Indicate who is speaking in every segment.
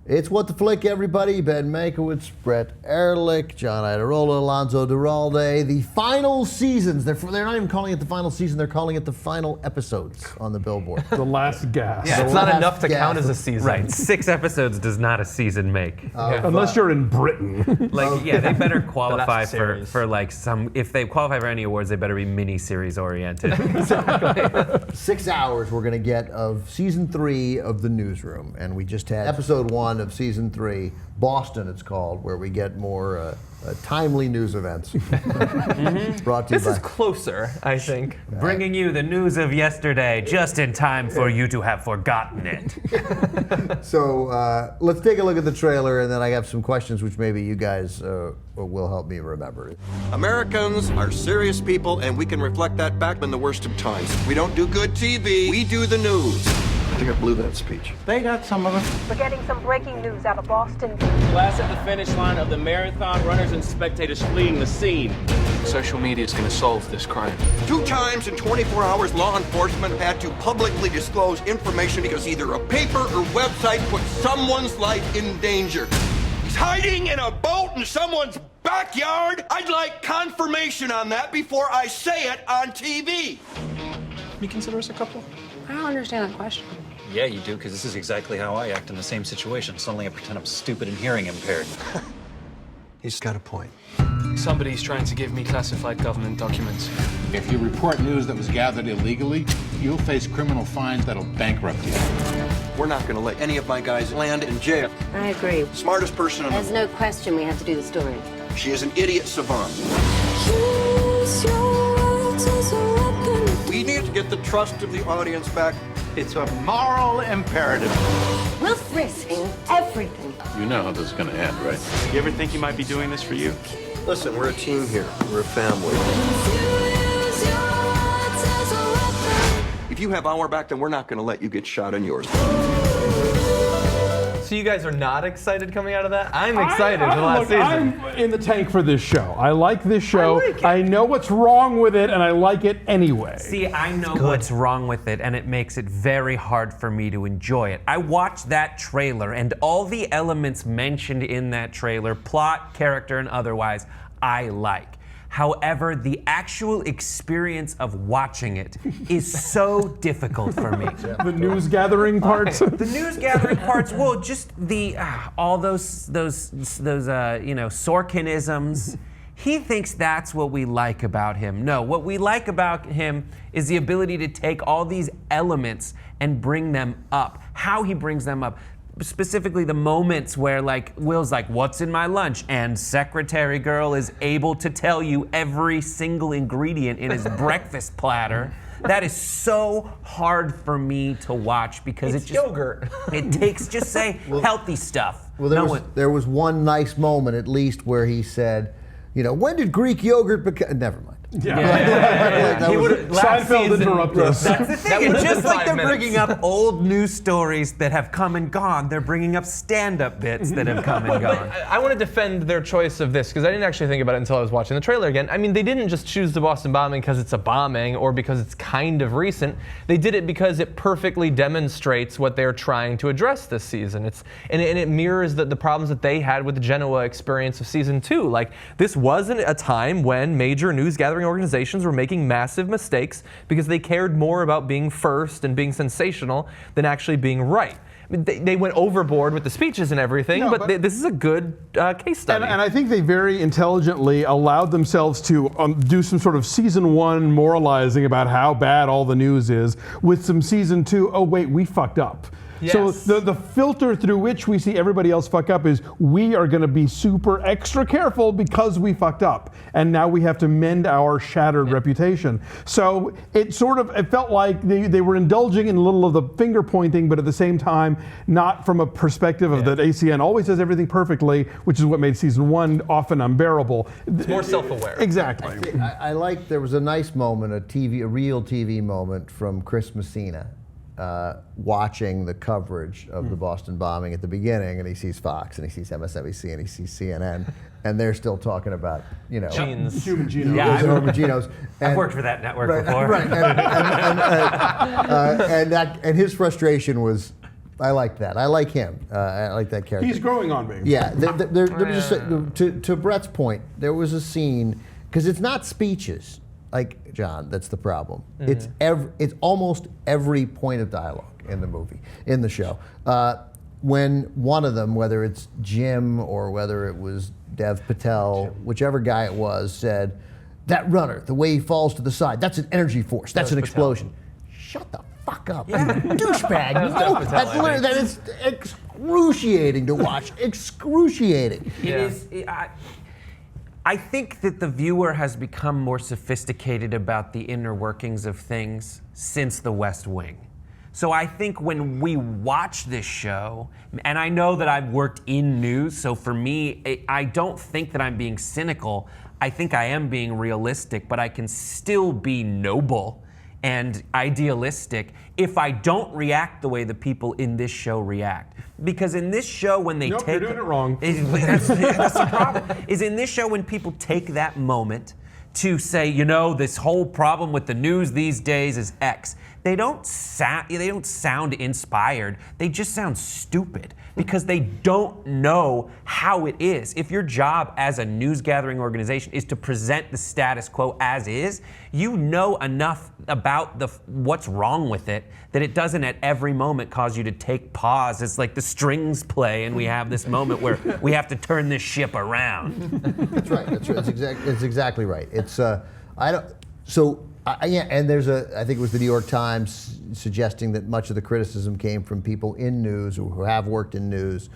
Speaker 1: It's What the Flick, everybody. Ben Mankiewicz, Brett Erlich, John Iadarola, Alonso, Duralde. The final seasons. They're not even calling it the final season. They're calling it the final episodes on the billboard.
Speaker 2: The last gas.
Speaker 3: Yeah, it's not enough to count as a season.
Speaker 4: Right, 6 episodes does not a season make.
Speaker 2: Unless you're in Britain.
Speaker 4: Yeah, they better qualify for like some. If they qualify for any awards, they better be mini-series oriented.
Speaker 1: Exactly. 6 hours we're going to get of season 3 of the Newsroom, and we just had episode 1 of season 3, Boston it's called, where we get more timely news events. Brought to you
Speaker 3: This is closer, I think.
Speaker 4: Bringing you the news of yesterday, just in time for you to have forgotten it.
Speaker 1: So let's take a look at the trailer, and then I have some questions which maybe you guys will help me remember.
Speaker 5: Americans are serious people, and we can reflect that back in the worst of times. We don't do good TV, we do the news. I think I blew that speech.
Speaker 6: They got some of it.
Speaker 7: We're getting some breaking news out of Boston.
Speaker 8: Last at the finish line of the marathon, runners and spectators fleeing the scene.
Speaker 9: Social media is going to solve this crime.
Speaker 5: 2 times in 24 hours, law enforcement had to publicly disclose information because either a paper or website put someone's life in danger. He's hiding in a boat in someone's backyard. I'd like confirmation on that before I say it on TV.
Speaker 9: You consider us a couple?
Speaker 10: I don't understand that question.
Speaker 11: Yeah, you do, because this is exactly how I act in the same situation. Suddenly I pretend I'm stupid and hearing impaired.
Speaker 5: He's got a point.
Speaker 9: Somebody's trying to give me classified government documents.
Speaker 6: If you report news that was gathered illegally, you'll face criminal fines that'll bankrupt you.
Speaker 5: We're not going to let any of my guys land in jail.
Speaker 10: I agree.
Speaker 5: Smartest person in the
Speaker 10: There's no question we have to do the story.
Speaker 5: She is an idiot savant. We need to get the trust of the audience back.
Speaker 6: It's a moral imperative.
Speaker 10: We'll risk everything.
Speaker 6: You know how this is going to end, right?
Speaker 8: You ever think he might be doing this for you?
Speaker 5: Listen, we're a team here. We're a family. If you have our back, then we're not going to let you get shot in yours.
Speaker 3: So you guys are not excited coming out of that? I'm excited for the last season.
Speaker 2: I'm in the tank for this show. I like this show. I know what's wrong with it, and I like it anyway.
Speaker 4: See, I know what's wrong with it, and it makes it very hard for me to enjoy it. I watched that trailer, and all the elements mentioned in that trailer, plot, character, and otherwise, I like. However, the actual experience of watching it is so difficult for me.
Speaker 2: The news gathering parts.
Speaker 4: The news gathering parts. Well, just the all those Sorkinisms. He thinks that's what we like about him. No, what we like about him is the ability to take all these elements and bring them up. How he brings them up. Specifically the moments where like Will's like, what's in my lunch? And secretary girl is able to tell you every single ingredient in his breakfast platter. That is so hard for me to watch because
Speaker 3: it's yogurt.
Speaker 4: It takes, just say healthy stuff.
Speaker 1: Well, there was one nice moment at least where he said, when did Greek yogurt become, never mind.
Speaker 2: Seinfeld interrupted us.
Speaker 4: That's the thing. It's just like they're bringing up old news stories that have come and gone. They're bringing up stand-up bits that have come and gone.
Speaker 3: I want to defend their choice of this because I didn't actually think about it until I was watching the trailer again. I mean, they didn't just choose the Boston bombing because it's a bombing or because it's kind of recent. They did it because it perfectly demonstrates what they're trying to address this season. And it mirrors the problems that they had with the Genoa experience of season 2. Like, this wasn't a time when major news gathering organizations were making massive mistakes because they cared more about being first and being sensational than actually being right. I mean, they went overboard with the speeches and everything, but this is a good case study.
Speaker 2: And I think they very intelligently allowed themselves to do some sort of season 1 moralizing about how bad all the news is with some season 2, oh wait, we fucked up.
Speaker 3: Yes.
Speaker 2: So the filter through which we see everybody else fuck up is we are going to be super extra careful because we fucked up. And now we have to mend our shattered reputation. So it felt like they were indulging in a little of the finger pointing, but at the same time, not from a perspective of that ACN always does everything perfectly, which is what made season 1 often unbearable.
Speaker 3: It's more self-aware.
Speaker 2: Exactly.
Speaker 1: I like, there was a nice moment, a real TV moment from Chris Messina. Watching the coverage of the Boston bombing at the beginning, and he sees Fox, and he sees MSNBC, and he sees CNN, and they're still talking about,
Speaker 3: genes.
Speaker 2: Human genomes.
Speaker 4: Yeah,
Speaker 1: human genomes.
Speaker 4: I've worked for that network before.
Speaker 1: Right, and his frustration was, I like that. I like him. I like that character.
Speaker 2: He's growing on me.
Speaker 1: Yeah, there was just to Brett's point, there was a scene, because it's not speeches, like, John, that's the problem.
Speaker 3: Mm-hmm.
Speaker 1: It's almost every point of dialogue in the movie, in the show. When one of them, whether it's Jim or whether it was Dev Patel, whichever guy it was, said, "That runner, the way he falls to the side, that's an energy force, that's an explosion." Shut the fuck up, you douchebag. That is excruciating to watch. Excruciating.
Speaker 4: It is. I think that the viewer has become more sophisticated about the inner workings of things since The West Wing. So I think when we watch this show, and I know that I've worked in news, so for me, I don't think that I'm being cynical. I think I am being realistic, but I can still be noble and idealistic if I don't react the way the people in this show react. Because in this show, when they
Speaker 2: Nope, you're doing it wrong.
Speaker 4: That's the problem. Is in this show when people take that moment to say, this whole problem with the news these days is X. They don't sound inspired. They just sound stupid because they don't know how it is. If your job as a news gathering organization is to present the status quo as is, you know enough about what's wrong with it that it doesn't at every moment cause you to take pause. It's like the strings play and we have this moment where we have to turn this ship around.
Speaker 1: That's right. It's exactly right. It's and there's I think it was the New York Times suggesting that much of the criticism came from people in news or who have worked in news,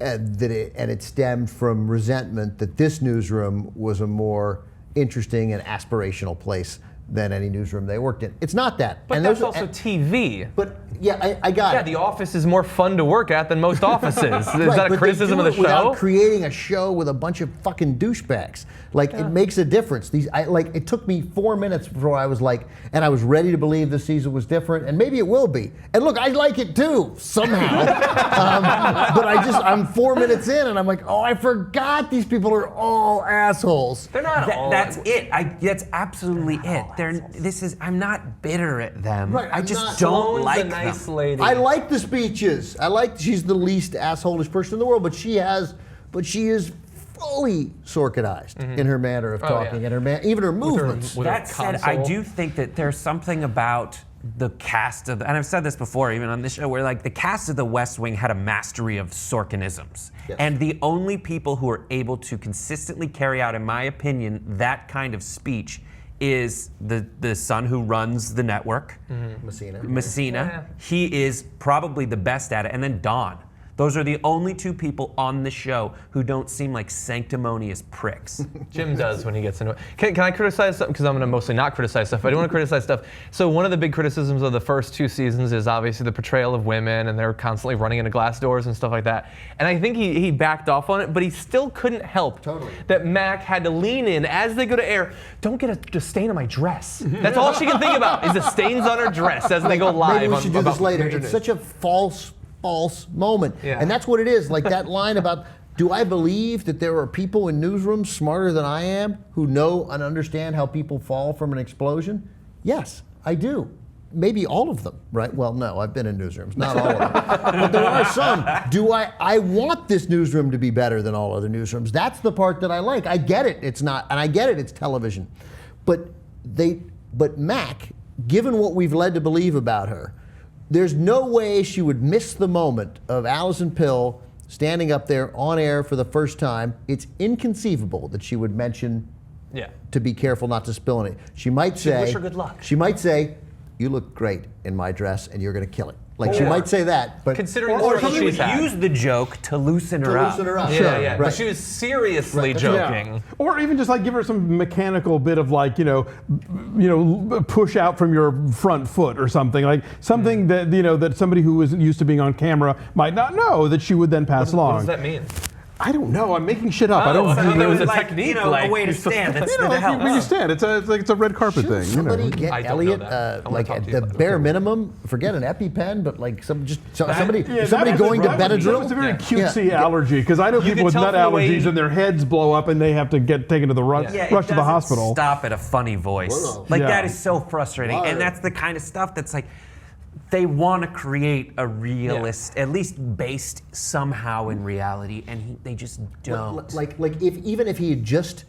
Speaker 1: and it stemmed from resentment that this newsroom was a more interesting and aspirational place than any newsroom they worked in. It's not that.
Speaker 3: But that's also TV.
Speaker 1: But yeah, I got it.
Speaker 3: Yeah, the office is more fun to work at than most offices. Is that a criticism of the show?
Speaker 1: Without creating a show with a bunch of fucking douchebags. It makes a difference. It took me 4 minutes before I was and I was ready to believe this season was different, and maybe it will be. And look, I like it too, somehow. But I'm 4 minutes in, and I'm like, oh, I forgot these people are all assholes.
Speaker 3: They're not all.
Speaker 4: That's it. That's absolutely it. I'm not bitter at them.
Speaker 1: Right,
Speaker 4: I just don't like them.
Speaker 3: Nice lady.
Speaker 1: I like the speeches. She's the least assholish person in the world, but she is fully Sorkinized in her manner of talking and even her movements.
Speaker 4: That said, I do think that there's something about the cast of, and I've said this before, even on this show, where the cast of The West Wing had a mastery of Sorkinisms. Yes. And the only people who are able to consistently carry out, in my opinion, that kind of speech is the son who runs the network, Messina. Yeah. He is probably the best at it, and then Don. Those are the only two people on the show who don't seem like sanctimonious pricks.
Speaker 3: Jim does when he gets into it. Can I criticize something? Because I'm going to mostly not criticize stuff, but I do want to criticize stuff. So one of the big criticisms of the first 2 seasons is obviously the portrayal of women, and they're constantly running into glass doors and stuff like that. And I think he backed off on it, but he still couldn't help that Mac had to lean in as they go to air. Don't get a stain on my dress. That's all she can think about is the stains on her dress as they go live.
Speaker 1: Maybe we should do this later. It's such a false moment. Yeah. And that's what it is. Like that line about, do I believe that there are people in newsrooms smarter than I am who know and understand how people fall from an explosion? Yes, I do. Maybe all of them, right? Well, no, I've been in newsrooms, not all of them. But there are some. I want this newsroom to be better than all other newsrooms. That's the part that I like. I get it, it's not, and I get it, it's television. But Mac, given what we've led to believe about her, there's no way she would miss the moment of Alison Pill standing up there on air for the first time. It's inconceivable that she would mention to be careful not to spill any. She might say,
Speaker 3: wish her good luck.
Speaker 1: She might say, you look great in my dress and you're going to kill it. She might say that, but
Speaker 3: considering
Speaker 4: or she would use the joke to loosen her up.
Speaker 3: Yeah,
Speaker 1: sure.
Speaker 3: yeah. But she was seriously joking.
Speaker 2: Yeah. Or even just give her some mechanical bit of push out from your front foot or something something that that somebody who isn't used to being on camera might not know that she would then pass along.
Speaker 3: What does that mean?
Speaker 2: I don't know. I'm making shit up.
Speaker 3: Oh,
Speaker 2: I don't.
Speaker 3: I thought it was a technique,
Speaker 4: a way to stand. That's
Speaker 2: when you stand, it's a red carpet thing.
Speaker 1: Somebody get Elliot at the bare minimum. Forget an EpiPen, but somebody going to Benadryl.
Speaker 2: It's a very cutesy allergy because I know people with nut allergies and their heads blow up and they have to get taken to the rush to the hospital.
Speaker 4: Stop at a funny voice. That is so frustrating, and that's the kind of stuff that's they want to create a realist, at least based somehow in reality, and they just don't.
Speaker 1: Like even if he had just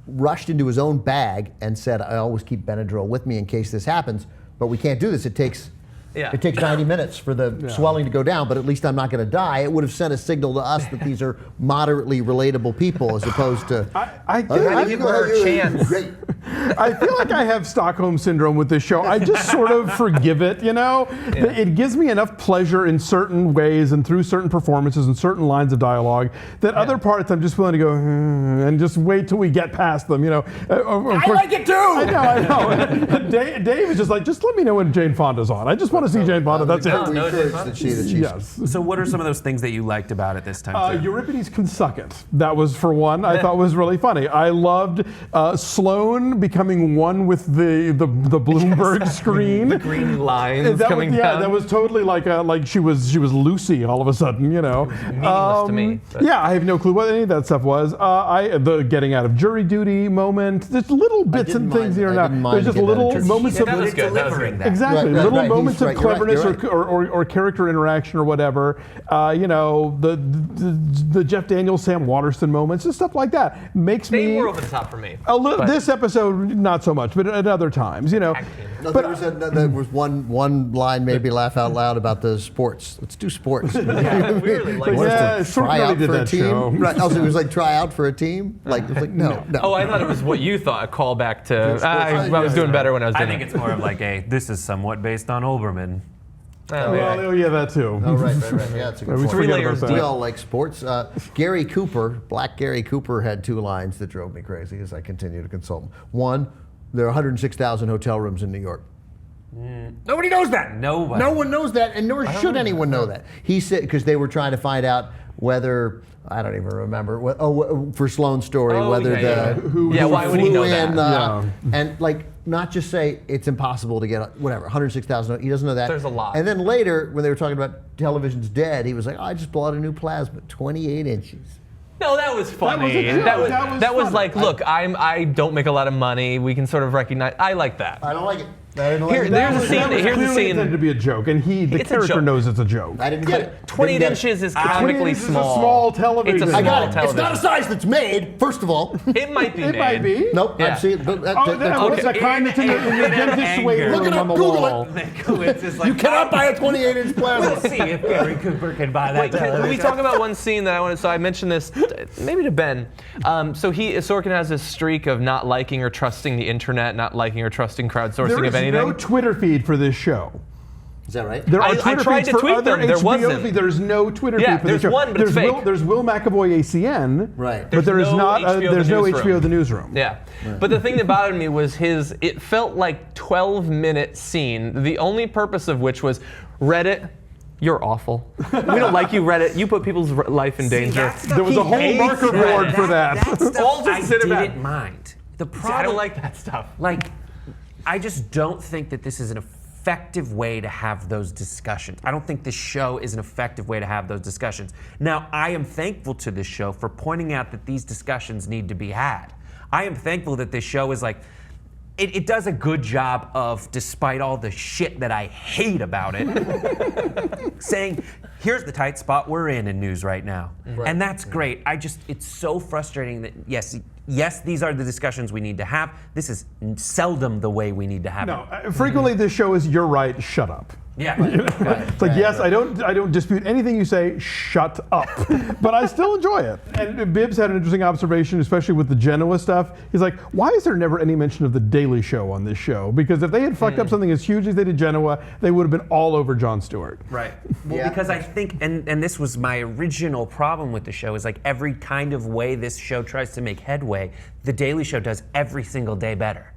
Speaker 1: rushed into his own bag and said, I always keep Benadryl with me in case this happens, but we can't do this. It takes 90 minutes for the swelling to go down, but at least I'm not going to die. It would have sent a signal to us that these are moderately relatable people as opposed to...
Speaker 3: I give her a chance.
Speaker 1: Great.
Speaker 2: I feel like I have Stockholm Syndrome with this show. I just sort of forgive it, you know? Yeah. It gives me enough pleasure in certain ways and through certain performances and certain lines of dialogue that other parts I'm just willing to go, and just wait till we get past them, you know?
Speaker 4: I like it too!
Speaker 2: I know. Dave is just like, just let me know when Jane Fonda's on. I just want to see Jane Fonda, that's it. Yes.
Speaker 4: So what are some of those things that you liked about it this time?
Speaker 2: Euripides can suck it. That was, for one, I thought was really funny. I loved Sloane becoming one with the Bloomberg screen.
Speaker 3: The green lines coming down.
Speaker 2: Yeah, that was totally like she was Lucy all of a sudden, you know.
Speaker 3: Meaningless to me. But.
Speaker 2: Yeah, I have no clue what any of that stuff was. The getting out of jury duty moment. There's little bits and things here and now. There's just little moments of
Speaker 4: delivering that.
Speaker 2: Exactly, little moments of cleverness or character interaction or whatever. You know, the Jeff Daniels, Sam Waterston moments and stuff like that makes me.
Speaker 3: They were over the top for me.
Speaker 2: This episode, not so much, but at other times, you know.
Speaker 1: No, there was one line made me laugh out loud about the sports. Let's do sports.
Speaker 3: Yeah, weirdly, like
Speaker 1: try out for a team. Right. Also, it was like try out for a team. Like it was like no.
Speaker 3: Oh, I thought it was what you thought. A callback to. I was doing better when I was doing it.
Speaker 4: I think it's more of like this is somewhat based on Olbermann.
Speaker 2: Oh, yeah, that too.
Speaker 1: Oh, right. Yeah, it's a good point.
Speaker 3: 3 layers.
Speaker 1: We all like sports. Gary Cooper, Black Gary Cooper, had 2 lines that drove me crazy as I continue to consult him. One, there are 106,000 hotel rooms in New York.
Speaker 4: Nobody knows that. Nobody.
Speaker 1: No one knows that, and nor should anyone know that. He said, because they were trying to find out whether, I don't even remember, for Sloane's story, whether
Speaker 3: why would he know that?
Speaker 1: And like, not just say it's impossible to get, whatever, 106,000, he doesn't know that.
Speaker 3: There's a lot.
Speaker 1: And then later, when they were talking about television's dead, he was like, I just bought a new plasma, 28 inches.
Speaker 3: No, that was funny. That was like, look, I don't make a lot of money. We can sort of recognize. I like that.
Speaker 1: I don't like it.
Speaker 3: Here's a scene. Here's a scene.
Speaker 2: Intended to be a joke, and the character knows it's a joke.
Speaker 1: I didn't get it.
Speaker 3: 28 inches is comically small.
Speaker 2: It's a small television.
Speaker 3: It's a small television.
Speaker 1: It's not a size that's made. First of all,
Speaker 3: it might be.
Speaker 2: It might be.
Speaker 1: Nope. I've seen it.
Speaker 2: What's the kind that's in the dentist's waiting room on the wall?
Speaker 1: You cannot buy a 28-inch plasma.
Speaker 4: We'll see if Gary Cooper can buy that.
Speaker 3: Wait, can we talk about one scene that I wanted? So I mentioned this maybe to Ben. So Sorkin has this streak of not liking or trusting the internet, not liking or trusting crowdsourcing of anything.
Speaker 2: There is no Twitter feed for this show.
Speaker 1: Is that right?
Speaker 2: There are Twitter feeds for other
Speaker 3: them. There
Speaker 2: HBO
Speaker 3: wasn't.
Speaker 2: feeds. There's no Twitter feed for
Speaker 3: there's
Speaker 2: this show.
Speaker 3: one, but it's fake.
Speaker 2: There's Will McAvoy ACN,
Speaker 1: right?
Speaker 2: But there is not. There's no HBO The Newsroom.
Speaker 3: Yeah, but the thing that bothered me was it felt like 12-minute scene. The only purpose of which was Reddit. You're awful. We don't like you, Reddit. You put people's life in danger.
Speaker 2: There was a whole marker board for that.
Speaker 3: All
Speaker 4: I didn't mind. The problem,
Speaker 3: I don't like that stuff.
Speaker 4: Like, I just don't think that this is an effective way to have those discussions. I don't think this show is an effective way to have those discussions. Now, I am thankful to this show for pointing out that these discussions need to be had. I am thankful that this show is like, it does a good job of, despite all the shit that I hate about it, saying, here's the tight spot we're in news right now. Right. And that's great. It's so frustrating that, yes, these are the discussions we need to have. This is seldom the way we need to have it.
Speaker 2: Frequently this show is, you're right, shut up.
Speaker 4: Yeah.
Speaker 2: It's like, yes, I don't dispute anything you say, shut up. But I still enjoy it. And Bibbs had an interesting observation, especially with the Genoa stuff. He's like, why is there never any mention of the Daily Show on this show? Because if they had fucked up something as huge as they did Genoa, they would have been all over Jon Stewart.
Speaker 4: Right. Well, because I think, and this was my original problem with the show, is like every kind of way this show tries to make headway, the Daily Show does every single day better.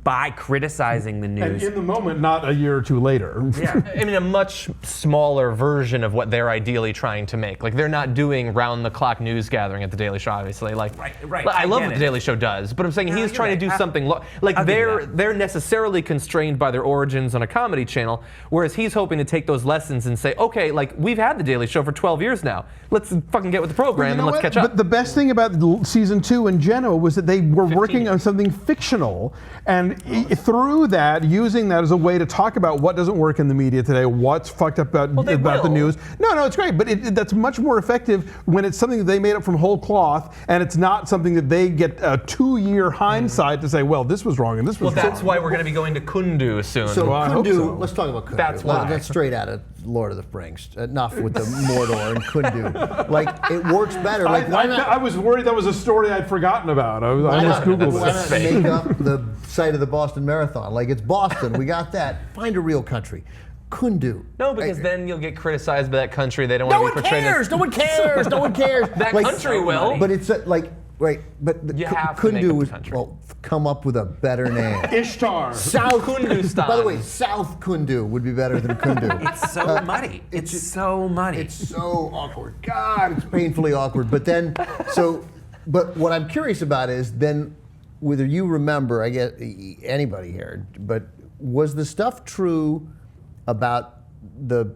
Speaker 4: By criticizing the news.
Speaker 2: And in the moment, not a year or two later.
Speaker 3: Yeah, I mean, a much smaller version of what they're ideally trying to make. Like, they're not doing round-the-clock news gathering at the Daily Show, obviously. Like,
Speaker 4: right.
Speaker 3: I love what the Daily Show does, but I'm saying he's trying to do something. They're necessarily constrained by their origins on a comedy channel, whereas he's hoping to take those lessons and say, okay, like, we've had the Daily Show for 12 years now. Let's fucking get with the program and let's catch up.
Speaker 2: But the best thing about season 2 in Genoa was that they were working on something fictional. And through that, using that as a way to talk about what doesn't work in the media today, what's fucked up about the news. No, it's great, but that's much more effective when it's something that they made up from whole cloth, and it's not something that they get a 2-year hindsight to say, well, this was wrong and this was wrong.
Speaker 3: Well, that's why we're going to be going to Kundu soon.
Speaker 1: So Kundu, let's talk about Kundu.
Speaker 3: That's why.
Speaker 1: That's straight out of Lord of the Rings. Enough with the Mordor and Kundu. Like, it works better. Like, why not?
Speaker 2: I was worried that was a story I'd forgotten about. I almost Googled
Speaker 1: Why not
Speaker 2: it.
Speaker 1: make up the site of the Boston Marathon? Like, it's Boston. We got that. Find a real country. Kundu.
Speaker 3: No, because then you'll get criticized by that country. They don't want to be portrayed as...
Speaker 1: No one cares. No one cares.
Speaker 3: That country will.
Speaker 1: But it's like, right, but
Speaker 3: You have to make
Speaker 1: Kundu
Speaker 3: up the
Speaker 1: was,
Speaker 3: country.
Speaker 1: well, come up with a better name.
Speaker 2: Ishtar.
Speaker 1: South
Speaker 3: Kundustan.
Speaker 1: By the way, South Kundu would be better than Kundu.
Speaker 4: It's so muddy. It's so muddy.
Speaker 1: It's so awkward. God, it's painfully awkward. But then, but what I'm curious about is then whether you remember, I guess anybody here, but was the stuff true about the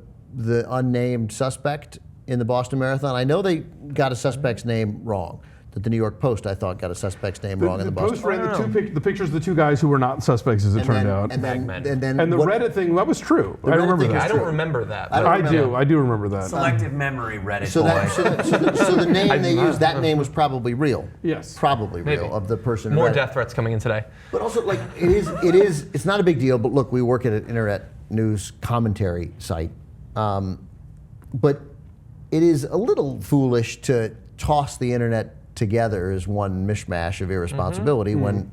Speaker 1: unnamed suspect in the Boston Marathon? I know they got a suspect's name wrong. That the New York Post, I thought, got a suspect's name wrong in the Boston.
Speaker 2: Post ran the pictures of the two guys who were not suspects, as it turned out.
Speaker 1: And then
Speaker 2: the Reddit thing, that was true. I remember that.
Speaker 3: I don't remember that.
Speaker 2: I do remember that.
Speaker 4: Selective memory, Reddit
Speaker 1: so the name they used, that name was probably real.
Speaker 2: Yes.
Speaker 1: Probably real, of the person.
Speaker 3: More death threats coming in today.
Speaker 1: But also, like, it's not a big deal, but look, we work at an internet news commentary site. But it is a little foolish to toss the internet together as one mishmash of irresponsibility when,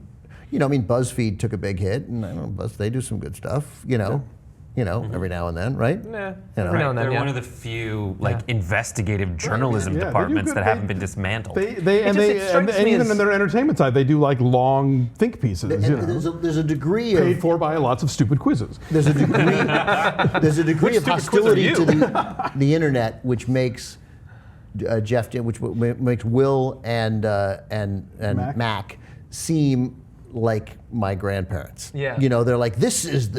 Speaker 1: BuzzFeed took a big hit, and I don't know, they do some good stuff, every now and then, right?
Speaker 3: Yeah, every now and then,
Speaker 4: They're one of the few investigative journalism departments that haven't been dismantled.
Speaker 2: And even in their entertainment side, they do like long think pieces.
Speaker 1: There's a degree
Speaker 2: paid for by lots of stupid quizzes.
Speaker 1: There's a degree of hostility to the internet, which makes which makes Will and Mac seem like my grandparents.
Speaker 3: Yeah.
Speaker 1: They're like, this is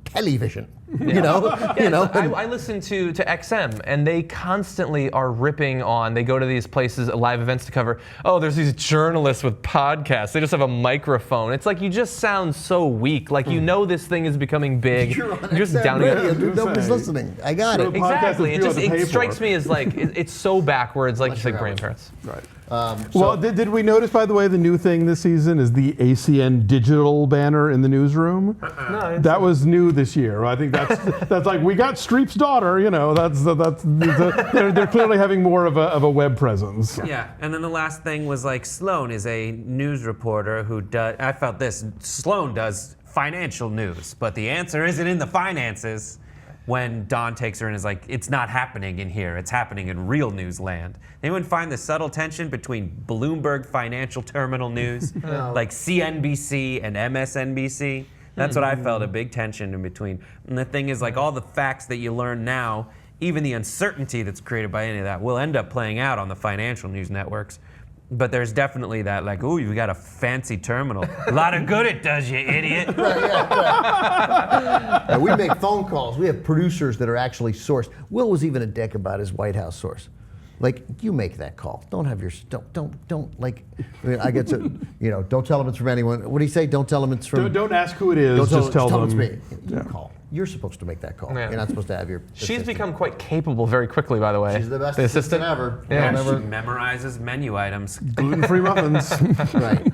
Speaker 1: television.
Speaker 3: I listen to XM, and they constantly are ripping on. They go to these places, live events to cover. Oh, there's these journalists with podcasts. They just have a microphone. It's like you just sound so weak. Like this thing is becoming big.
Speaker 1: You're on
Speaker 3: just
Speaker 1: XM
Speaker 3: down
Speaker 1: radio, dude. Nobody's listening. I got it.
Speaker 3: Exactly. It strikes me as like it's so backwards. Like you said, grandparents.
Speaker 2: Right. Did we notice, by the way, the new thing this season is the ACN digital banner in the newsroom?
Speaker 3: No,
Speaker 2: that was new this year. I think that's like, we got Streep's daughter. They're clearly having more of a web presence.
Speaker 4: Yeah, and then the last thing was like Sloan is a news reporter who does. I felt this. Sloan does financial news, but the answer isn't in the finances. When Don takes her and is like, it's not happening in here, it's happening in real news land. Anyone find the subtle tension between Bloomberg Financial Terminal News, like CNBC and MSNBC? That's what I felt, a big tension in between. And the thing is, like, all the facts that you learn now, even the uncertainty that's created by any of that, will end up playing out on the financial news networks. But there's definitely that, like, ooh, you got a fancy terminal. A lot of good it does, you idiot.
Speaker 1: Right. We make phone calls. We have producers that are actually sourced. Will was even a dick about his White House source. Like, you make that call. Don't have your, don't like, I get to, don't tell them it's from anyone. What do you say? Don't tell them it's from.
Speaker 2: Don't ask who it is, just tell them.
Speaker 1: It's me. You call. You're supposed to make that call.
Speaker 3: Yeah.
Speaker 1: You're not supposed to have your
Speaker 3: She's become quite capable very quickly, by the way.
Speaker 1: She's the best
Speaker 3: assistant
Speaker 1: ever.
Speaker 3: Yeah.
Speaker 4: She memorizes menu items.
Speaker 2: Gluten-free muffins.
Speaker 1: Right.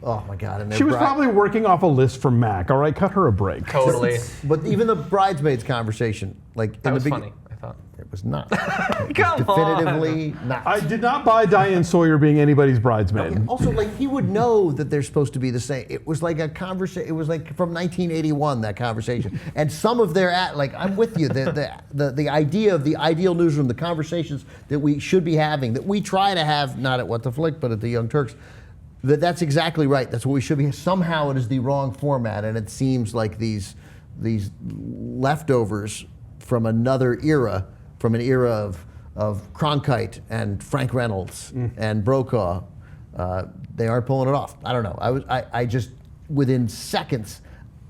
Speaker 1: Oh my God. And
Speaker 2: she was probably working off a list from Mac. All right, cut her a break.
Speaker 3: Totally.
Speaker 1: But even the bridesmaids conversation, like
Speaker 3: That
Speaker 1: in
Speaker 3: was
Speaker 1: the
Speaker 3: funny, I thought.
Speaker 1: It was not.
Speaker 3: Come on.
Speaker 1: Definitively not.
Speaker 2: I did not buy Diane Sawyer being anybody's bridesmaid.
Speaker 1: Also, like, he would know that they're supposed to be the same. It was like a conversation. It was like from 1981, that conversation. And some of their I'm with you. The idea of the ideal newsroom, the conversations that we should be having, that we try to have, not at What the Flick, but at the Young Turks. That's exactly right. That's what we should be. Somehow it is the wrong format, and it seems like these leftovers from another era. From an era of Cronkite and Frank Reynolds and Brokaw, they aren't pulling it off. I don't know. I just within seconds,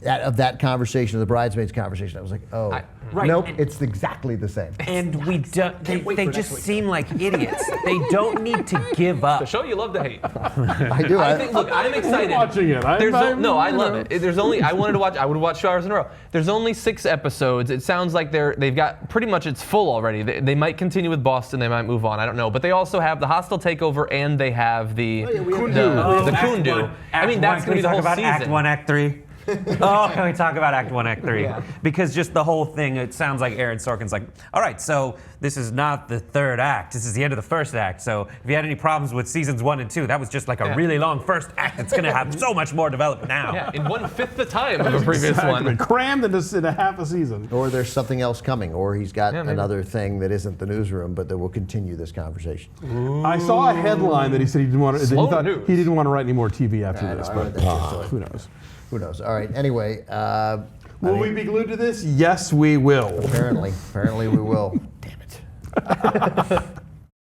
Speaker 1: of that conversation, the bridesmaids conversation, I was like, oh,
Speaker 4: Right.
Speaker 1: nope, it's exactly the same.
Speaker 4: And they just seem like idiots. They don't need to give up.
Speaker 3: The show you love to hate.
Speaker 1: I do.
Speaker 3: I think, look, I'm excited.
Speaker 2: watching it.
Speaker 3: No, I love it. There's only I would watch 2 hours in a row. There's only 6 episodes. It sounds like they've got pretty much it's full already. They might continue with Boston. They might move on. I don't know. But they also have the hostile takeover and they have the Kundu. I mean, that's going to be the whole season.
Speaker 12: Act 1, Act 3. Oh, can we talk about Act 1, Act 3?
Speaker 3: Yeah.
Speaker 12: Because just the whole thing, it sounds like Aaron Sorkin's like, all right, so this is not the 3rd act. This is the end of the 1st act. So if you had any problems with seasons 1 and 2, that was just like a really long 1st act. It's going to have so much more development now.
Speaker 3: Yeah, in 1/5 the time of a previous one.
Speaker 2: Crammed in a half a season.
Speaker 1: Or there's something else coming, or he's got another thing that isn't the newsroom, but that will continue this conversation.
Speaker 2: I saw a headline that he said he didn't want to. He thought
Speaker 3: news.
Speaker 2: he didn't want to write any more TV after
Speaker 1: I
Speaker 2: this,
Speaker 1: know, I
Speaker 2: but
Speaker 1: read that too, so
Speaker 2: who knows?
Speaker 1: Who knows? All right. Anyway,
Speaker 2: Will we be glued to this? Yes, we will.
Speaker 1: apparently we will. Damn it.